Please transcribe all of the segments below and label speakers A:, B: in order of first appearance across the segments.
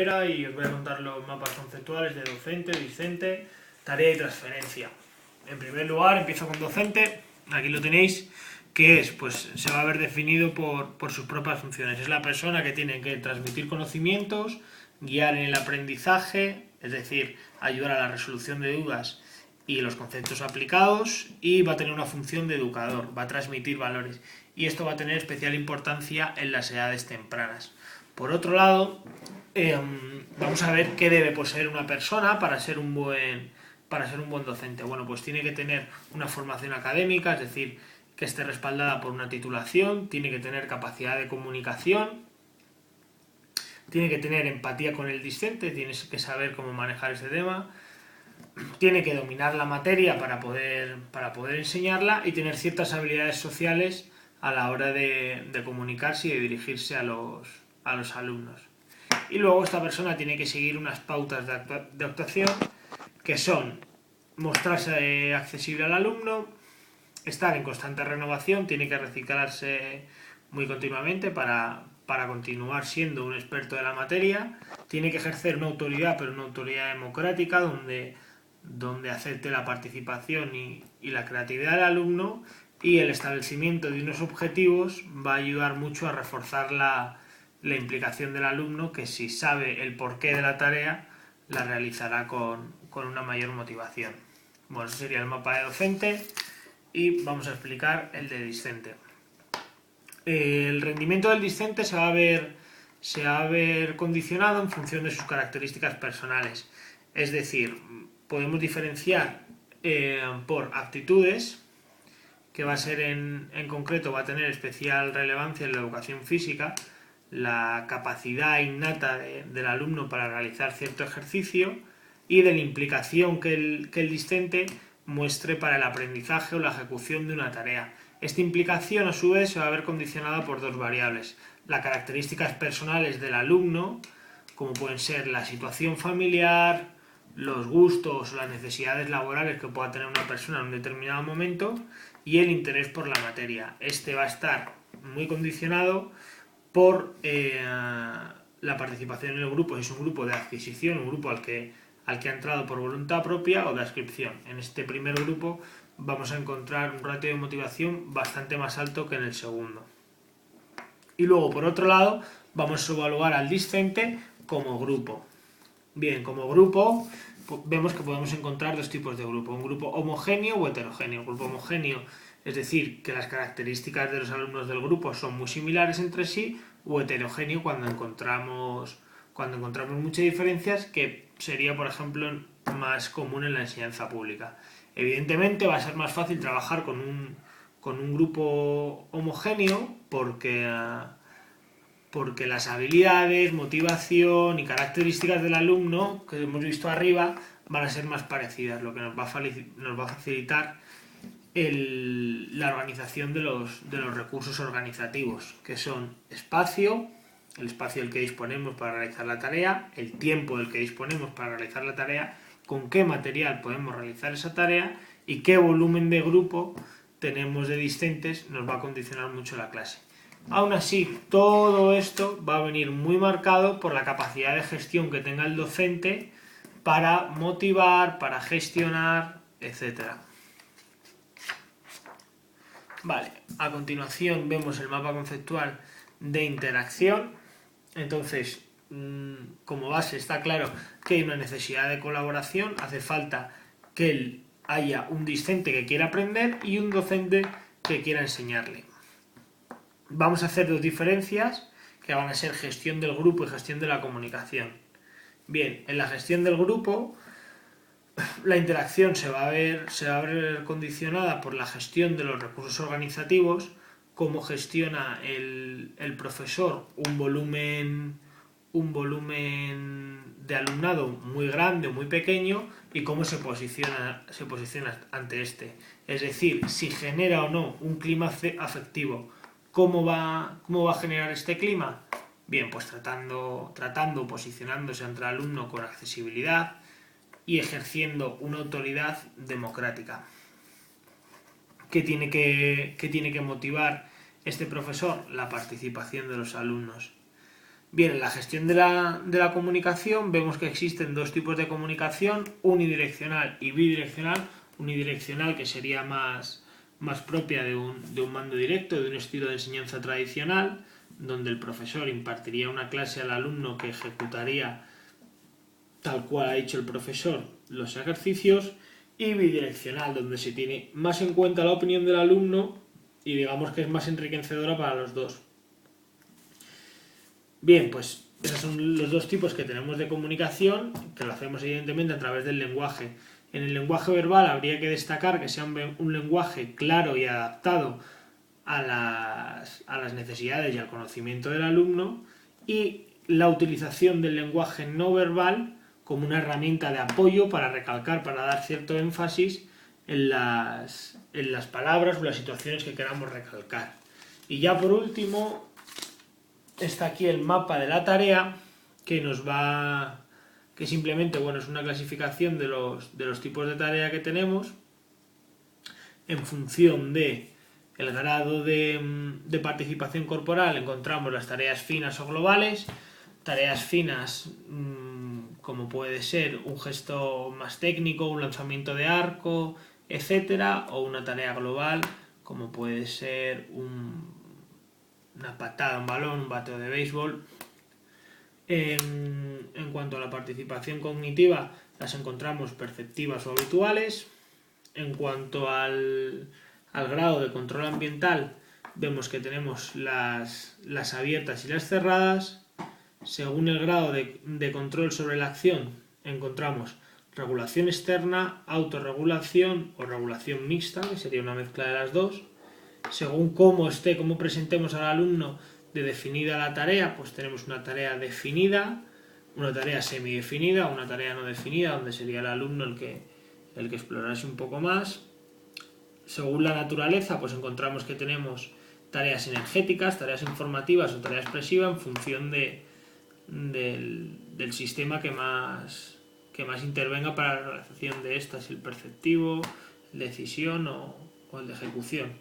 A: Y os voy a contar los mapas conceptuales de docente, discente, tarea y transferencia. En primer lugar, empiezo con docente. Aquí lo tenéis, que es, pues se va a ver definido por sus propias funciones. Es la persona que tiene que transmitir conocimientos, guiar en el aprendizaje, es decir, ayudar a la resolución de dudas y los conceptos aplicados, y va a tener una función de educador, va a transmitir valores. Y esto va a tener especial importancia en las edades tempranas. Por otro lado, vamos a ver qué debe poseer una persona para ser un buen docente. Bueno, pues tiene que tener una formación académica, es decir, que esté respaldada por una titulación, tiene que tener capacidad de comunicación, tiene que tener empatía con el discente, tienes que saber cómo manejar ese tema, tiene que dominar la materia para poder enseñarla y tener ciertas habilidades sociales a la hora de comunicarse y de dirigirse a los alumnos. Y luego esta persona tiene que seguir unas pautas de actuación, que son mostrarse accesible al alumno, estar en constante renovación, tiene que reciclarse muy continuamente para continuar siendo un experto de la materia, tiene que ejercer una autoridad, pero una autoridad democrática, donde acepte la participación y la creatividad del alumno, y el establecimiento de unos objetivos va a ayudar mucho a reforzar la implicación del alumno, que si sabe el porqué de la tarea, la realizará con una mayor motivación. Bueno, ese sería el mapa de docente y vamos a explicar el de discente. El rendimiento del discente se va a ver condicionado en función de sus características personales. Es decir, podemos diferenciar por aptitudes, que va a ser en concreto, va a tener especial relevancia en la educación física, la capacidad innata del alumno para realizar cierto ejercicio, y de la implicación que el discente muestre para el aprendizaje o la ejecución de una tarea. Esta implicación, a su vez, se va a ver condicionada por dos variables: las características personales del alumno, como pueden ser la situación familiar, los gustos o las necesidades laborales que pueda tener una persona en un determinado momento, y el interés por la materia. Este va a estar muy condicionado por la participación en el grupo, si es un grupo de adquisición, un grupo al que ha entrado por voluntad propia, o de adscripción. En este primer grupo vamos a encontrar un ratio de motivación bastante más alto que en el segundo. Y luego, por otro lado, vamos a evaluar al discente como grupo. Bien, como grupo vemos que podemos encontrar dos tipos de grupo: un grupo homogéneo o heterogéneo. Un grupo homogéneo, es decir, que las características de los alumnos del grupo son muy similares entre sí, o heterogéneo cuando encontramos muchas diferencias, que sería, por ejemplo, más común en la enseñanza pública. Evidentemente va a ser más fácil trabajar con un grupo homogéneo porque las habilidades, motivación y características del alumno que hemos visto arriba van a ser más parecidas, lo que nos va a facilitar la organización de los recursos organizativos, que son espacio, el espacio del que disponemos para realizar la tarea, el tiempo del que disponemos para realizar la tarea, con qué material podemos realizar esa tarea y qué volumen de grupo tenemos de discentes, nos va a condicionar mucho la clase. Aún así, todo esto va a venir muy marcado por la capacidad de gestión que tenga el docente para motivar, para gestionar, etc. Vale, a continuación vemos el mapa conceptual de interacción. Entonces, como base está claro que hay una necesidad de colaboración, hace falta que haya un discente que quiera aprender y un docente que quiera enseñarle. Vamos a hacer dos diferencias que van a ser gestión del grupo y gestión de la comunicación. Bien, en la gestión del grupo, la interacción se va a ver condicionada por la gestión de los recursos organizativos, cómo gestiona el profesor un volumen de alumnado muy grande o muy pequeño, y cómo se posiciona ante este. Es decir, si genera o no un clima afectivo. ¿Cómo va a generar este clima? Bien, pues posicionándose ante el alumno con accesibilidad y ejerciendo una autoridad democrática. ¿Qué tiene que motivar este profesor? La participación de los alumnos. Bien, en la gestión de la comunicación vemos que existen dos tipos de comunicación, unidireccional y bidireccional. Unidireccional, que sería más propia de un mando directo, de un estilo de enseñanza tradicional, donde el profesor impartiría una clase al alumno que ejecutaría tal cual ha dicho el profesor los ejercicios, y bidireccional, donde se tiene más en cuenta la opinión del alumno y digamos que es más enriquecedora para los dos. Bien, pues esos son los dos tipos que tenemos de comunicación, que lo hacemos evidentemente a través del lenguaje. En el lenguaje verbal habría que destacar que sea un lenguaje claro y adaptado a las necesidades y al conocimiento del alumno, y la utilización del lenguaje no verbal como una herramienta de apoyo para recalcar, para dar cierto énfasis en las palabras o las situaciones que queramos recalcar. Y ya por último está aquí el mapa de la tarea, que simplemente, bueno, es una clasificación de los tipos de tarea que tenemos en función de el grado de participación corporal. Encontramos las tareas finas o globales. Tareas finas como puede ser un gesto más técnico, un lanzamiento de arco, etcétera, o una tarea global como puede ser una patada, un balón, un bateo de béisbol. En cuanto a la participación cognitiva, las encontramos perceptivas o habituales. En cuanto al grado de control ambiental, vemos que tenemos las abiertas y las cerradas. Según el grado de control sobre la acción, encontramos regulación externa, autorregulación o regulación mixta, que sería una mezcla de las dos. Según cómo presentemos al alumno de definida la tarea, pues tenemos una tarea definida, una tarea semidefinida, una tarea no definida, donde sería el alumno el que explorase un poco más. Según la naturaleza, pues encontramos que tenemos tareas energéticas, tareas informativas o tarea expresiva en función del sistema que más intervenga para la realización de estas, el perceptivo, el de decisión o el de ejecución.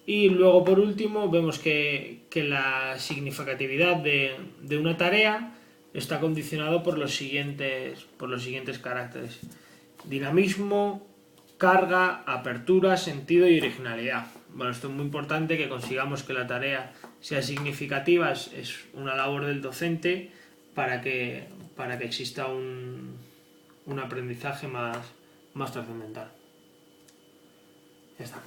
A: Y luego, por último, vemos que la significatividad de una tarea está condicionado por los siguientes caracteres: dinamismo, carga, apertura, sentido y originalidad. Bueno, esto es muy importante, que consigamos que la tarea sea significativa. Es una labor del docente para que exista un aprendizaje más trascendental. Ya está.